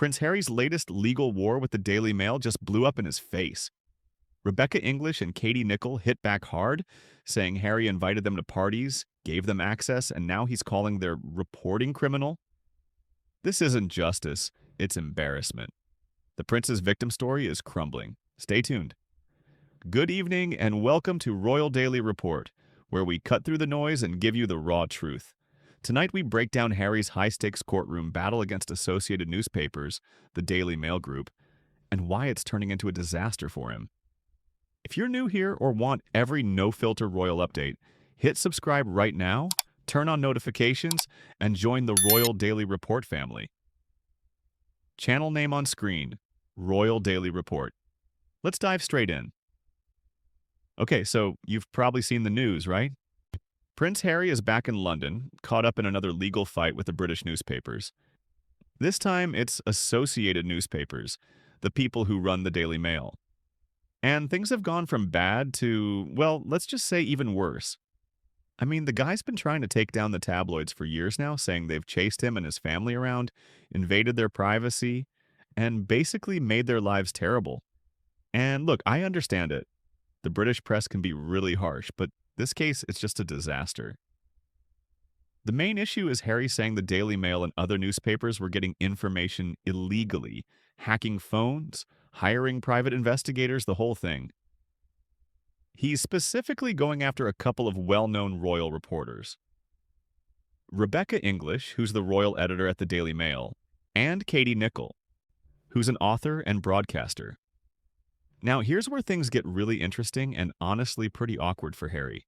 Prince Harry's latest legal war with the Daily Mail just blew up in his face. Rebecca English and Katie Nicholl hit back hard, saying Harry invited them to parties, gave them access, and now he's calling their reporting criminal. This isn't justice, it's embarrassment. The prince's victim story is crumbling. Stay tuned. Good evening and welcome to Royal Daily Report, where we cut through the noise and give you the raw truth. Tonight we break down Harry's high-stakes courtroom battle against Associated Newspapers, the Daily Mail Group, and why it's turning into a disaster for him. If you're new here or want every no-filter royal update, hit subscribe right now, turn on notifications, and join the Royal Daily Report family. Channel name on screen, Royal Daily Report. Let's dive straight in. Okay, so you've probably seen the news, right? Prince Harry is back in London, caught up in another legal fight with the British newspapers. This time, it's Associated Newspapers, the people who run the Daily Mail. And things have gone from bad to, well, let's just say even worse. I mean, the guy's been trying to take down the tabloids for years now, saying they've chased him and his family around, invaded their privacy, and basically made their lives terrible. And look, I understand it. The British press can be really harsh, but this case, it's just a disaster. The main issue is Harry saying the Daily Mail and other newspapers were getting information illegally, hacking phones, hiring private investigators, the whole thing. He's specifically going after a couple of well-known royal reporters. Rebecca English, who's the royal editor at the Daily Mail, and Katie Nicholl, who's an author and broadcaster. Now, here's where things get really interesting and honestly pretty awkward for Harry.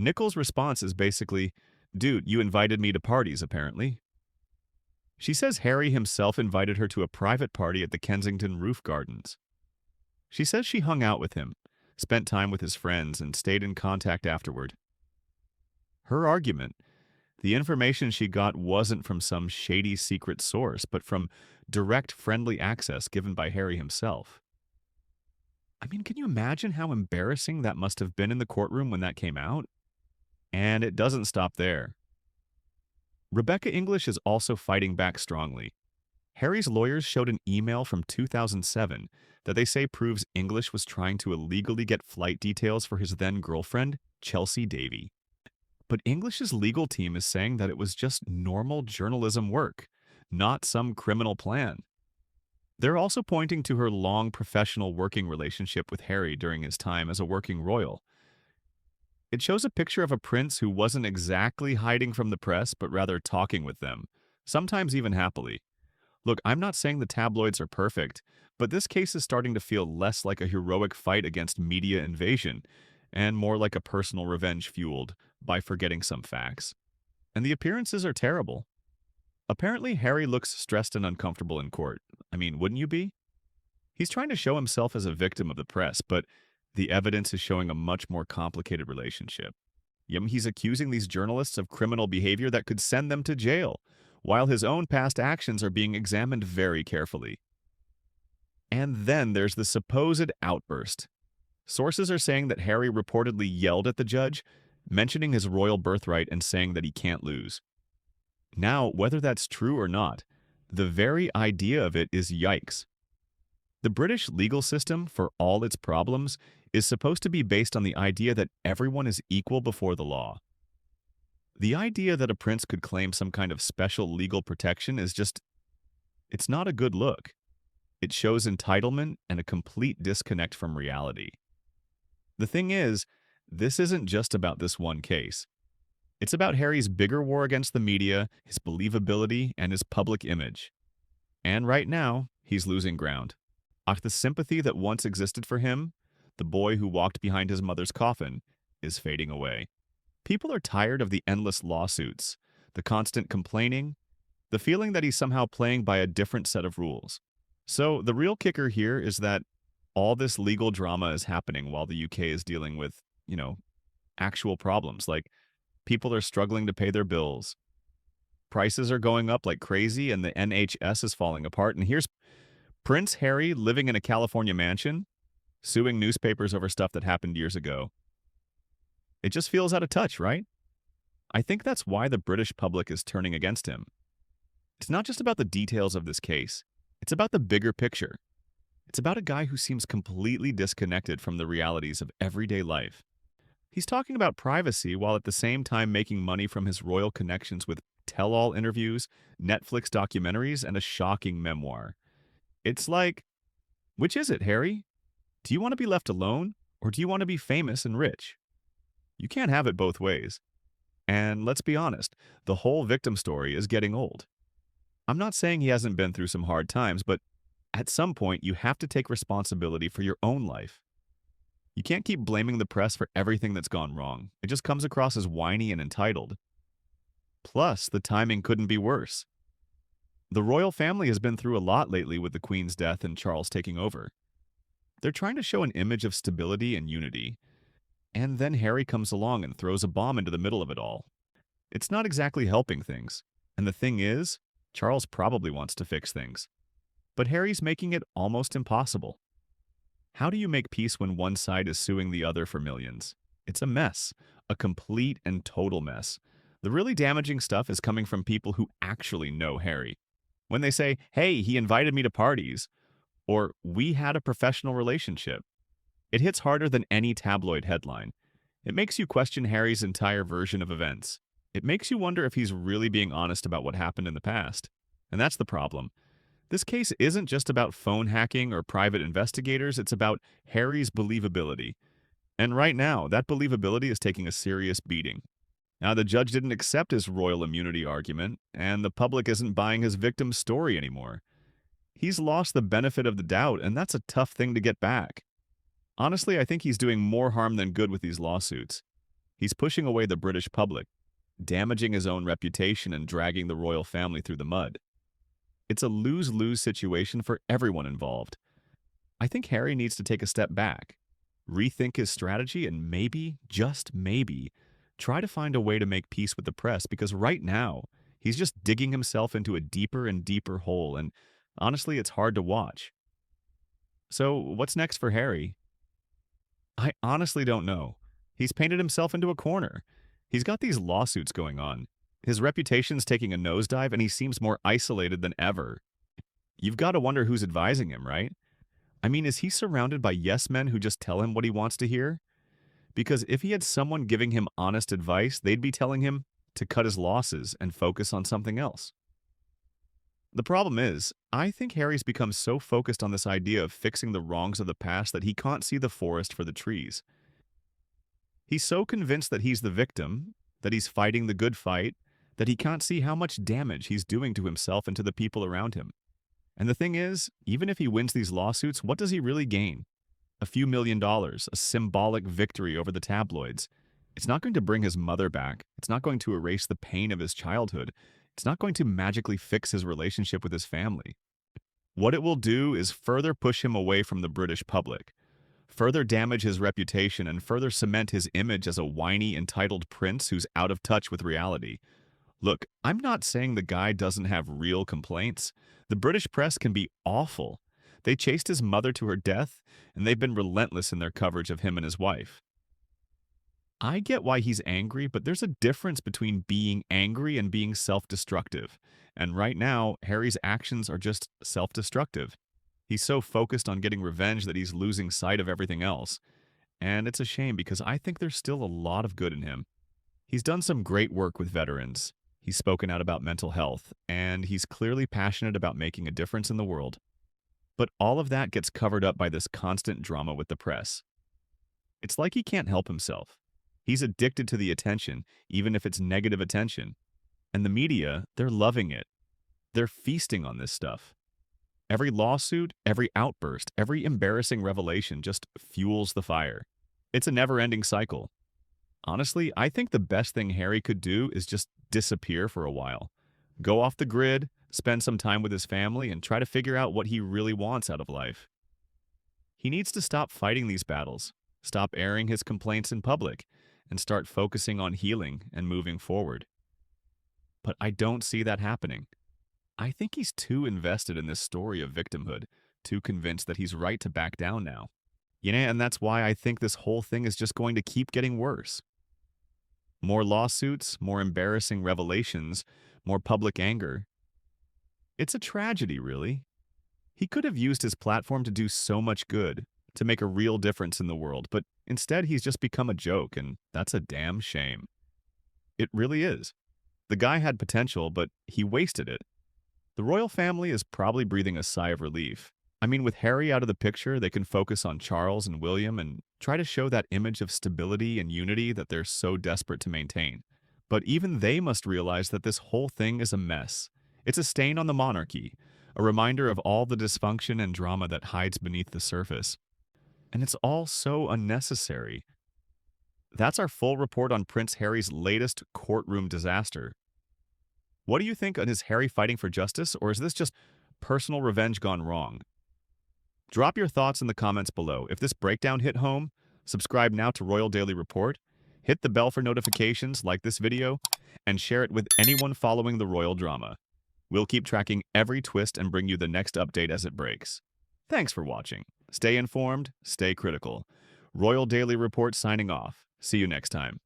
Nicholl's response is basically, "Dude, you invited me to parties, apparently." She says Harry himself invited her to a private party at the Kensington Roof Gardens. She says she hung out with him, spent time with his friends, and stayed in contact afterward. Her argument, the information she got wasn't from some shady secret source, but from direct friendly access given by Harry himself. I mean, can you imagine how embarrassing that must have been in the courtroom when that came out? And it doesn't stop there. Rebecca English is also fighting back strongly. Harry's lawyers showed an email from 2007 that they say proves English was trying to illegally get flight details for his then-girlfriend, Chelsea Davy. But English's legal team is saying that it was just normal journalism work, not some criminal plan. They're also pointing to her long professional working relationship with Harry during his time as a working royal. It shows a picture of a prince who wasn't exactly hiding from the press, but rather talking with them, sometimes even happily. Look, I'm not saying the tabloids are perfect, but this case is starting to feel less like a heroic fight against media invasion, and more like a personal revenge fueled by forgetting some facts. And the appearances are terrible. Apparently, Harry looks stressed and uncomfortable in court. I mean, wouldn't you be? He's trying to show himself as a victim of the press, but the evidence is showing a much more complicated relationship. He's accusing these journalists of criminal behavior that could send them to jail, while his own past actions are being examined very carefully. And then there's the supposed outburst. Sources are saying that Harry reportedly yelled at the judge, mentioning his royal birthright and saying that he can't lose. Now, whether that's true or not, the very idea of it is yikes. The British legal system, for all its problems, is supposed to be based on the idea that everyone is equal before the law. The idea that a prince could claim some kind of special legal protection is just, it's not a good look. It shows entitlement and a complete disconnect from reality. The thing is, this isn't just about this one case. It's about Harry's bigger war against the media, his believability, and his public image. And right now, he's losing ground. The sympathy that once existed for him, the boy who walked behind his mother's coffin, is fading away. People are tired of the endless lawsuits, the constant complaining, the feeling that he's somehow playing by a different set of rules. So the real kicker here is that all this legal drama is happening while the UK is dealing with, actual problems like people are struggling to pay their bills. Prices are going up like crazy and the NHS is falling apart. And here's Prince Harry living in a California mansion, suing newspapers over stuff that happened years ago. It just feels out of touch, right? I think that's why the British public is turning against him. It's not just about the details of this case. It's about the bigger picture. It's about a guy who seems completely disconnected from the realities of everyday life. He's talking about privacy while at the same time making money from his royal connections with tell-all interviews, Netflix documentaries, and a shocking memoir. It's like, which is it, Harry? Do you want to be left alone, or do you want to be famous and rich? You can't have it both ways. And let's be honest, the whole victim story is getting old. I'm not saying he hasn't been through some hard times, but at some point you have to take responsibility for your own life. You can't keep blaming the press for everything that's gone wrong. It just comes across as whiny and entitled. Plus, the timing couldn't be worse. The royal family has been through a lot lately with the Queen's death and Charles taking over. They're trying to show an image of stability and unity, and then Harry comes along and throws a bomb into the middle of it all. It's not exactly helping things. And the thing is, Charles probably wants to fix things. But Harry's making it almost impossible. How do you make peace when one side is suing the other for millions? It's a mess, a complete and total mess. The really damaging stuff is coming from people who actually know Harry. When they say, hey, he invited me to parties, or we had a professional relationship, it hits harder than any tabloid headline. It makes you question Harry's entire version of events. It makes you wonder if he's really being honest about what happened in the past. And that's the problem. This case isn't just about phone hacking or private investigators, it's about Harry's believability. And right now, that believability is taking a serious beating. Now, the judge didn't accept his royal immunity argument, and the public isn't buying his victim's story anymore. He's lost the benefit of the doubt, and that's a tough thing to get back. Honestly, I think he's doing more harm than good with these lawsuits. He's pushing away the British public, damaging his own reputation and dragging the royal family through the mud. It's a lose-lose situation for everyone involved. I think Harry needs to take a step back, rethink his strategy, and maybe, just maybe, try to find a way to make peace with the press, because right now, he's just digging himself into a deeper and deeper hole, and honestly, it's hard to watch. So, what's next for Harry? I honestly don't know. He's painted himself into a corner. He's got these lawsuits going on. His reputation's taking a nosedive, and he seems more isolated than ever. You've got to wonder who's advising him, right? I mean, is he surrounded by yes men who just tell him what he wants to hear? Because if he had someone giving him honest advice, they'd be telling him to cut his losses and focus on something else. The problem is, I think Harry's become so focused on this idea of fixing the wrongs of the past that he can't see the forest for the trees. He's so convinced that he's the victim, that he's fighting the good fight, that he can't see how much damage he's doing to himself and to the people around him. And the thing is, even if he wins these lawsuits, what does he really gain? A few $1,000,000, a symbolic victory over the tabloids. It's not going to bring his mother back. It's not going to erase the pain of his childhood. It's not going to magically fix his relationship with his family. What it will do is further push him away from the British public, further damage his reputation, and further cement his image as a whiny, entitled prince who's out of touch with reality. Look, I'm not saying the guy doesn't have real complaints. The British press can be awful. They chased his mother to her death, and they've been relentless in their coverage of him and his wife. I get why he's angry, but there's a difference between being angry and being self-destructive. And right now, Harry's actions are just self-destructive. He's so focused on getting revenge that he's losing sight of everything else. And it's a shame because I think there's still a lot of good in him. He's done some great work with veterans. He's spoken out about mental health, and he's clearly passionate about making a difference in the world. But all of that gets covered up by this constant drama with the press. It's like he can't help himself. He's addicted to the attention, even if it's negative attention. And the media, they're loving it. They're feasting on this stuff. Every lawsuit, every outburst, every embarrassing revelation just fuels the fire. It's a never-ending cycle. Honestly, I think the best thing Harry could do is just disappear for a while. Go off the grid, spend some time with his family, and try to figure out what he really wants out of life. He needs to stop fighting these battles, stop airing his complaints in public, and start focusing on healing and moving forward. But I don't see that happening. I think he's too invested in this story of victimhood, too convinced that he's right to back down now. And that's why I think this whole thing is just going to keep getting worse. More lawsuits, more embarrassing revelations, more public anger. It's a tragedy, really. He could have used his platform to do so much good, to make a real difference in the world, but instead he's just become a joke, and that's a damn shame. It really is. The guy had potential, but he wasted it. The royal family is probably breathing a sigh of relief. I mean, with Harry out of the picture, they can focus on Charles and William and try to show that image of stability and unity that they're so desperate to maintain. But even they must realize that this whole thing is a mess. It's a stain on the monarchy, a reminder of all the dysfunction and drama that hides beneath the surface. And it's all so unnecessary. That's our full report on Prince Harry's latest courtroom disaster. What do you think? Is Harry fighting for justice, or is this just personal revenge gone wrong? Drop your thoughts in the comments below. If this breakdown hit home, subscribe now to Royal Daily Report, hit the bell for notifications, like this video, and share it with anyone following the royal drama. We'll keep tracking every twist and bring you the next update as it breaks. Thanks for watching. Stay informed, stay critical. Royal Daily Report signing off. See you next time.